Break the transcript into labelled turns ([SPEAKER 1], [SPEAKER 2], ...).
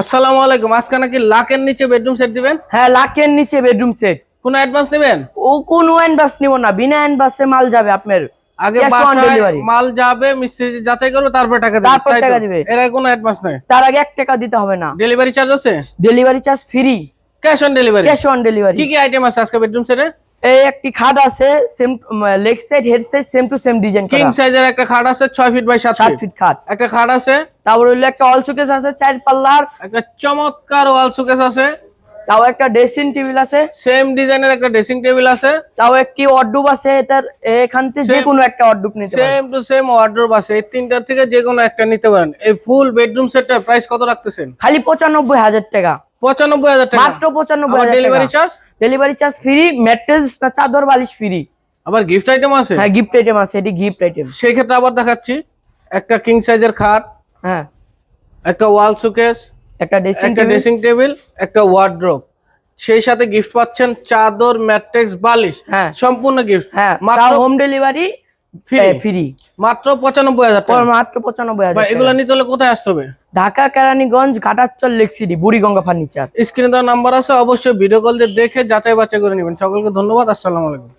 [SPEAKER 1] আসসালামু আলাইকুম। আজকে নাকি লাখের নিচে বেডরুম সেট দিবেন?
[SPEAKER 2] হ্যাঁ, লাখের নিচে বেডরুম সেট।
[SPEAKER 1] কোনো অ্যাডভান্স নেবেন?
[SPEAKER 2] ও কোনো অ্যাডভান্স নিব না, বিনা অ্যাডভান্সে মাল যাবে আপনার।
[SPEAKER 1] আগে
[SPEAKER 2] ক্যাশ অন
[SPEAKER 1] বাসায়
[SPEAKER 2] ডেলিভারি,
[SPEAKER 1] মাল যাবে, মিস্ত্রি যাচাই করবে, তারপর টাকা দিবে,
[SPEAKER 2] তারপর
[SPEAKER 1] তাই তো?
[SPEAKER 2] টাকা দিবে।
[SPEAKER 1] এর আগে কোনো অ্যাডভান্স নাই?
[SPEAKER 2] তার আগে 1 টাকা দিতে হবে না।
[SPEAKER 1] ডেলিভারি চার্জ আছে?
[SPEAKER 2] Delivery charge free,
[SPEAKER 1] cash on delivery?
[SPEAKER 2] Cash on delivery.
[SPEAKER 1] কি কি আইটেম আছে আজকে বেডরুম সেটে?
[SPEAKER 2] এই একটি খাট আছে, same leg side head side same to same design
[SPEAKER 1] king
[SPEAKER 2] করা।
[SPEAKER 1] সাইজের একটা খাট আছে 6 ফিট বাই 7
[SPEAKER 2] 7
[SPEAKER 1] ফিট।
[SPEAKER 2] ফিট খাট।
[SPEAKER 1] একটা খাট আছে।
[SPEAKER 2] তারপর হলো একটা অল শোকেস আছে 4 পাল্লার।
[SPEAKER 1] একটা চমৎকার ওয়াল শোকেস আছে।
[SPEAKER 2] তাও একটা ড্রেসিং টেবিল আছে,
[SPEAKER 1] সেম ডিজাইনের একটা ড্রেসিং টেবিল আছে।
[SPEAKER 2] তাও একটি ওয়ার্ডরোব আছে। এটার এখান থেকে যে কোনো একটা ওয়ার্ডরোব নিতে পারেন।
[SPEAKER 1] সেম টু সেম ওয়ার্ডরোব আছে। এই তিনটার থেকে যে কোনো একটা নিতে পারেন। এই ফুল বেডরুম সেটটার প্রাইস কত রাখতেছেন?
[SPEAKER 2] খালি 95,000 টাকা,
[SPEAKER 1] 95,000 টাকা
[SPEAKER 2] মাত্র 95,000 টাকা।
[SPEAKER 1] Delivery charge?
[SPEAKER 2] Delivery charge free, mattress না চাদর বালিশ ফ্রি।
[SPEAKER 1] আবার গিফট আইটেম আছে?
[SPEAKER 2] হ্যাঁ, গিফট আইটেম আছে, এটি গিফট আইটেম।
[SPEAKER 1] সেই ক্ষেত্রে আবার দেখাচ্ছি, একটা কিং সাইজের খাট,
[SPEAKER 2] হ্যাঁ,
[SPEAKER 1] একটা ওয়াল শোকেস,
[SPEAKER 2] একটা ড্রেসিং
[SPEAKER 1] একটা
[SPEAKER 2] টেবিল।
[SPEAKER 1] ড্রেসিং টেবিল, একটা ওয়ার্ডরোব, সেই সাথে গিফট পাচ্ছেন চাদর, ম্যাট্রেস, বালিশ।
[SPEAKER 2] হ্যাঁ,
[SPEAKER 1] সম্পূর্ণ গিফট।
[SPEAKER 2] হ্যাঁ,
[SPEAKER 1] মাত্র
[SPEAKER 2] হোম ডেলিভারি
[SPEAKER 1] ফ্রি।
[SPEAKER 2] ফ্রি,
[SPEAKER 1] মাত্র 95,000 টাকা।
[SPEAKER 2] মাত্র 95,000
[SPEAKER 1] ভাই, এগুলো
[SPEAKER 2] টাকা।
[SPEAKER 1] নিতে হলে কোথায় আসতে হবে?
[SPEAKER 2] Dhaka Keraniganj Ghatachal Lake City Buriganga furniture.
[SPEAKER 1] স্ক্রিনে দেওয়া নাম্বার আছে, অবশ্যই ভিডিও কল দিয়ে দেখে যাচাই বাছাই করে নেবেন। সকলকে ধন্যবাদ। আসসালামু আলাইকুম।